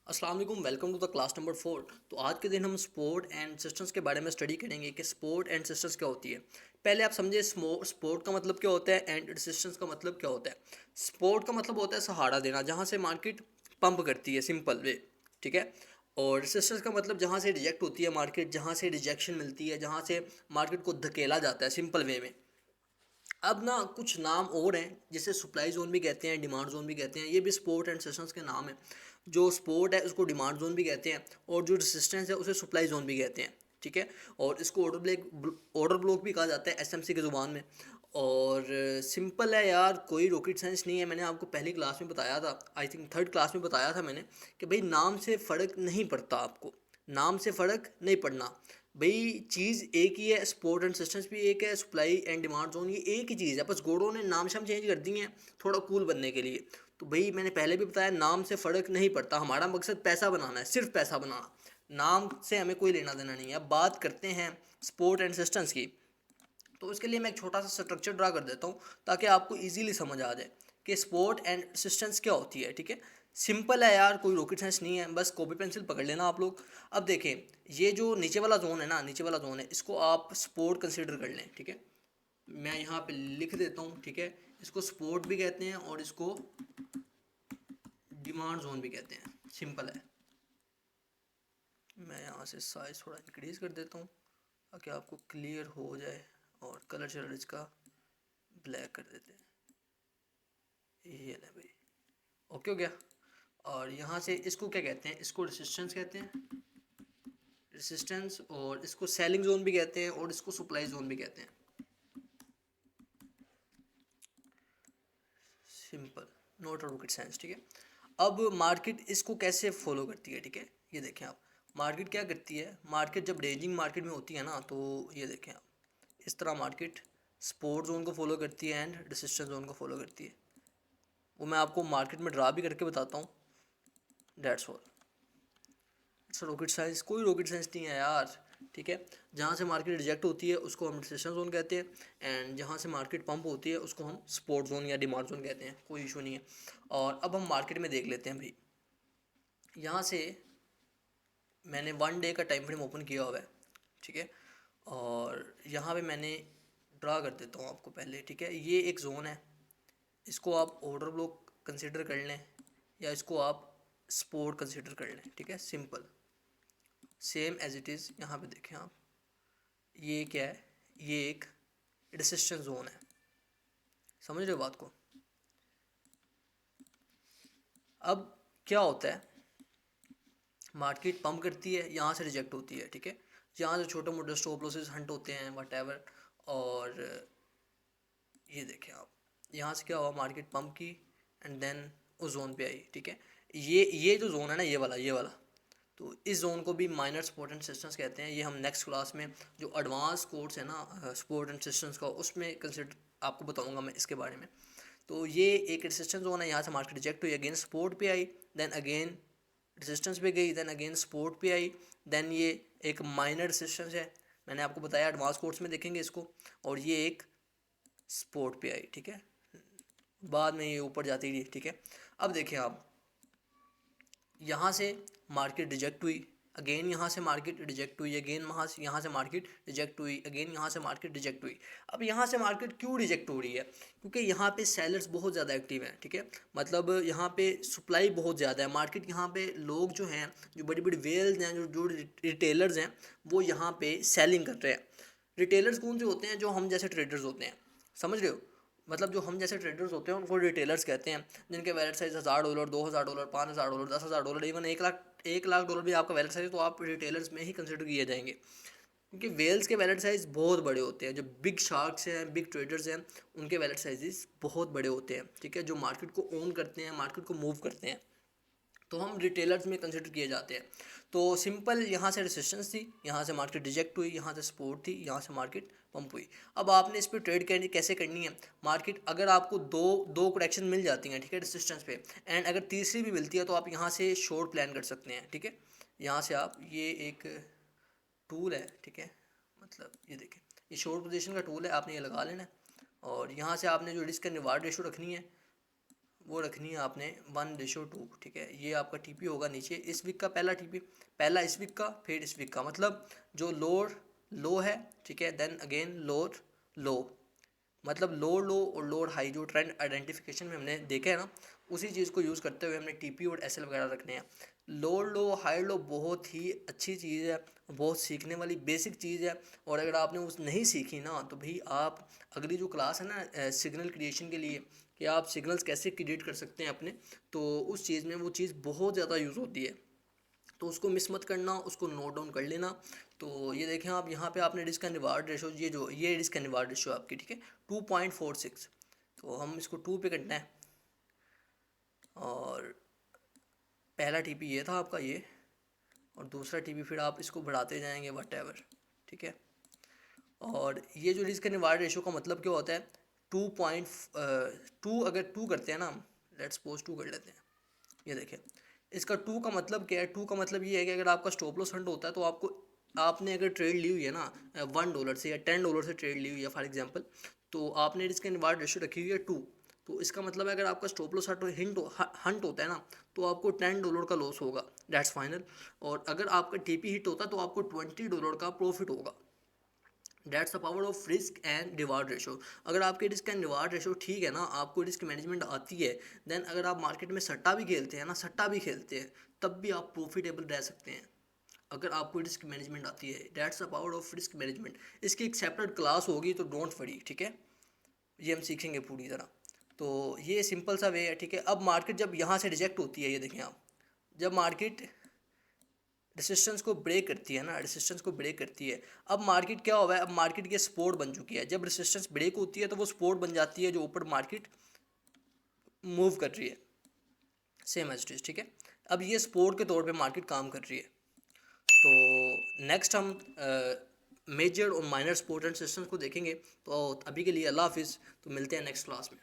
अस्सलाम वालेकुम, welcome to the class number 4। तो आज के दिन हम स्पोर्ट एंड सिस्टम्स के बारे में स्टडी करेंगे कि स्पोर्ट एंड सिस्टम्स क्या होती है। पहले आप समझिए स्पोर्ट का मतलब क्या होता है एंड रेजिस्टेंस का मतलब क्या होता है। स्पोर्ट का मतलब होता है सहारा देना, जहाँ से मार्केट पंप करती है, सिंपल वे। ठीक है। और रेजिस्टेंस का मतलब जहाँ से रिजेक्ट होती है मार्केट, जहाँ से रिजेक्शन मिलती है, जहाँ से मार्केट को धकेला जाता है, सिंपल वे में। अब ना कुछ नाम और हैं जिसे सप्लाई जोन भी कहते हैं, डिमांड जोन भी कहते हैं। ये भी स्पोर्ट एंड सेशंस के नाम हैं। जो स्पोर्ट है उसको डिमांड जोन भी कहते हैं, और जो रेसिस्टेंस है उसे सप्लाई जोन भी कहते हैं। ठीक है। और इसको ऑर्डर ब्लॉक भी कहा जाता है एसएमसी की ज़ुबान में। और सिंपल है यार, कोई रॉकेट साइंस नहीं है। मैंने आपको पहली क्लास में बताया था, आई थिंक थर्ड क्लास में बताया था मैंने, कि भाई नाम से फ़र्क नहीं पड़ता आपको, नाम से फ़र्क नहीं पड़ना। भाई चीज़ एक ही है, स्पोर्ट एंड सिस्टम्स भी एक है, सप्लाई एंड डिमांड जोन ये एक ही चीज़ है, बस गोड़ों ने नाम शाम चेंज कर दिए हैं थोड़ा कूल बनने के लिए। तो भाई मैंने पहले भी बताया, नाम से फ़र्क नहीं पड़ता। हमारा मकसद पैसा बनाना है, सिर्फ पैसा बनाना। नाम से हमें कोई लेना देना नहीं है। अब बात करते हैं स्पोर्ट एंड सिस्टम्स की। तो इसके लिए मैं एक छोटा सा स्ट्रक्चर ड्रा कर देता हूँ ताकि आपको इजीली समझ आ जाए कि स्पोर्ट एंड रेसिस्टेंस क्या होती है। ठीक है। सिंपल है यार, कोई रॉकेट साइंस नहीं है, बस कॉपी पेंसिल पकड़ लेना आप लोग। अब देखें, ये जो नीचे वाला जोन है ना, नीचे वाला जोन है, इसको आप स्पोर्ट कंसिडर कर लें। ठीक है। मैं यहाँ पे लिख देता हूँ। ठीक है। इसको स्पोर्ट भी कहते हैं और इसको डिमांड जोन भी कहते हैं, सिंपल है। मैं यहाँ से साइज थोड़ा इंक्रीज कर देता हूँ ताकि आपको क्लियर हो जाए। और कलर चलर इसका ब्लैक कर देते हैं, ये ले भाई। ओके हो गया। और यहाँ से इसको क्या कहते हैं, इसको रेसिस्टेंस कहते हैं, रेसिस्टेंस। और इसको सेलिंग जोन भी कहते हैं और इसको सप्लाई जोन भी कहते हैं, simple, not a rocket science. ठीक है। अब मार्केट इसको कैसे फॉलो करती है। ठीक है। ये देखें आप, मार्केट क्या करती है, मार्केट जब रेंजिंग मार्केट में होती है ना, तो ये देखें आप, इस तरह मार्केट स्पोर्ट जोन को फॉलो करती है एंड रेसिस्टेंस जोन को फॉलो करती है। वो मैं आपको मार्केट में ड्रा भी करके बताता हूँ। That's all. It's rocket science, कोई रॉकेट साइंस नहीं है यार। ठीक है। जहाँ से मार्केट रिजेक्ट होती है उसको हम रेसिस्टेंस जोन कहते हैं, एंड जहाँ से मार्केट पंप होती है उसको हम सपोर्ट जोन या डिमांड जोन कहते हैं। कोई इशू नहीं है। और अब हम मार्केट में देख लेते हैं भाई। यहाँ से मैंने 1 डे का टाइम फ्रेम ओपन किया हुआ है। ठीक है। और यहाँ पे मैंने ड्रा कर देता हूँ आपको पहले। ठीक है। ये एक जोन है, इसको आप ऑर्डर ब्लॉक कंसिडर कर लें या इसको आप सपोर्ट कंसिडर कर लें। ठीक है। Simple, same as it is. यहाँ पे देखें आप, ये क्या है, ये एक रेसिस्टेंस जोन है। समझ रहे हो बात को। अब क्या होता है, मार्केट पंप करती है, यहाँ से रिजेक्ट होती है। ठीक है। यहाँ से छोटे मोटे स्टॉप लॉसेस हंट होते हैं, वट एवर। और ये देखें आप, यहाँ से क्या हुआ, मार्केट पंप की एंड देन उस जोन पे आई। ठीक है। ये जो जोन है ना, ये वाला, तो इस जोन को भी माइनर सपोर्ट एंड सिस्टम्स कहते हैं। ये हम नेक्स्ट क्लास में जो एडवांस कोर्स है ना सपोर्ट एंड सिस्टम्स का, उसमें कंसिडर आपको बताऊंगा मैं इसके बारे में। तो ये एक रेसिस्टेंस जोन है, यहाँ से मार्केट रिजेक्ट हुई, अगेन सपोर्ट पे आई, देन अगेन रेसिस्टेंस पे गई, देन अगेन सपोर्ट पे आई, देन ये एक माइनर रेसिस्टेंस है, मैंने आपको बताया एडवांस कोर्स में देखेंगे इसको। और ये एक सपोर्ट पे आई। ठीक है। बाद में ये ऊपर जाती रही। ठीक है। अब देखें आप, यहाँ से मार्केट रिजेक्ट हुई, अगेन यहाँ से मार्केट रिजेक्ट हुई, अगेन यहाँ से मार्केट रिजेक्ट हुई, अगेन यहाँ से मार्केट रिजेक्ट हुई। अब यहाँ से मार्केट क्यों रिजेक्ट हो रही है, क्योंकि यहाँ पे सेलर्स बहुत ज़्यादा एक्टिव हैं। ठीक है। मतलब यहाँ पे सप्लाई बहुत ज़्यादा है, मार्केट यहाँ पे लोग जो हैं, जो बड़ी बड़ी वेल्स हैं, जो रिटेलर्स हैं, वो यहाँ पे सेलिंग कर रहे हैं। रिटेलर्स कौन से होते हैं, जो हम जैसे ट्रेडर्स होते हैं, समझ रहे हो। मतलब जो हम जैसे ट्रेडर्स होते हैं उनको रिटेलर्स कहते हैं, जिनके वैलेट साइज $1000, $2000, $5000, $10,000, इवन 1 लाख $1 भी आपका वैलेट साइज, तो आप रिटेलर्स में ही कंसिडर किए जाएंगे। क्योंकि वेल्स के वैलेट साइज बहुत बड़े होते हैं, जो बिग शार्क्स हैं, बिग ट्रेडर्स हैं, उनके वैलेट साइजेस बहुत बड़े होते हैं। ठीक है। जो मार्केट को ओन करते हैं, मार्केट को मूव करते हैं, तो हम रिटेलर्स में कंसिडर किए जाते हैं। तो सिंपल, यहाँ से रेसिस्टेंस थी, यहाँ से मार्केट रिजेक्ट हुई, यहाँ से सपोर्ट थी, यहाँ से मार्केट पंप हुई। अब आपने इस पर ट्रेड करनी कैसे करनी है, मार्केट अगर आपको दो दो करेक्शन मिल जाती हैं, ठीक है, रेसिस्टेंस पे, एंड अगर तीसरी भी मिलती है तो आप यहाँ से शॉर्ट प्लान कर सकते हैं। ठीक है। यहाँ से आप, ये एक टूल है। ठीक है। मतलब ये देखें, ये शॉर्ट पोजीशन का टूल है, आपने ये लगा लेना है। और यहाँ से आपने जो रिस्क एंड रिवार्ड रेशो रखनी है वो रखनी है आपने 1:2, ठीक है। ये आपका टीपी होगा नीचे, इस वीक का पहला टीपी, पहला इस वीक का, फिर इस वीक का, मतलब जो लोअर लो है, ठीक है, देन अगेन लोअर लो, मतलब लोअर लो और लोअर हाई जो ट्रेंड आइडेंटिफिकेशन में हमने देखे है ना, उसी चीज़ को यूज़ करते हुए हमने टीपी और एसएल वगैरह रखने हैं। लोअर लो हाई लो बहुत ही अच्छी चीज़ है, बहुत सीखने वाली बेसिक चीज़ है। और अगर आपने उस नहीं सीखी ना, तो भाई आप अगली जो क्लास है ना सिग्नल क्रिएशन के लिए, कि आप सिग्नल्स कैसे क्रिएट कर सकते हैं अपने, तो उस चीज़ में वो चीज़ बहुत ज़्यादा यूज़ होती है। तो उसको मिस मत करना, उसको नोट डाउन कर लेना। तो ये देखें आप, यहाँ पे आपने रिस्क एंड रिवार्ड रेशो, ये रिस्क एंड रिवार्ड रेशो आपकी, ठीक है, 2.46। तो हम इसको 2 पे करना है। और पहला टीपी ये था आपका ये, और दूसरा टीपी फिर आप इसको बढ़ाते जाएंगे वट एवर, ठीक है। और ये जो रिस्क एंड रिवार्ड रेशो का मतलब क्या होता है, 2.2, अगर 2 करते हैं ना, लेट्स सपोज 2 कर लेते हैं, ये देखें, इसका 2 का मतलब क्या है, 2 का मतलब ये है कि अगर आपका स्टॉप लॉस हंट होता है, तो आपको, आपने अगर ट्रेड ली हुई है ना $1 से या $10 से ट्रेड ली हुई है फॉर एग्जांपल, तो आपने रिस्क एंड रिवार्ड रेशियो रखी हुई है 2, तो इसका मतलब है अगर आपका स्टॉप लॉस हंट होता है ना, तो आपको $10 का लॉस होगा, दैट्स फाइनल। और अगर आपका टीपी हिट होता है तो आपको $20 का प्रॉफिट होगा। That's the power of risk and reward ratio. अगर आपके रिस्क एंड रिवार्ड रेशो ठीक है ना, आपको रिस्क मैनेजमेंट आती है, देन अगर आप मार्केट में सट्टा भी खेलते हैं ना, सट्टा भी खेलते हैं, तब भी आप प्रॉफिटेबल रह सकते हैं अगर आपको रिस्क मैनेजमेंट आती है। That's the power of risk management. इसकी एक सेपरेट क्लास होगी, तो डोंट वरी, ठीक है, ये हम सीखेंगे पूरी तरह। तो ये सिंपल सा वे है, ठीक है। अब मार्केट जब यहाँ से रिजेक्ट होती है, ये देखें आप, जब मार्केट रेसिस्टेंस को ब्रेक करती है ना, रेसिस्टेंस को ब्रेक करती है, अब मार्केट क्या हुआ है, अब मार्केट की सपोर्ट बन चुकी है। जब रेसिस्टेंस ब्रेक होती है तो वो सपोर्ट बन जाती है जो ऊपर मार्केट मूव कर रही है, सेम एज इट इज, ठीक है। अब ये सपोर्ट के तौर पे मार्केट काम कर रही है। तो नेक्स्ट हम मेजर और माइनर सपोर्ट एंड रेसिस्टेंस को देखेंगे। तो अभी के लिए अल्लाह हाफिज़, तो मिलते हैं नेक्स्ट क्लास में।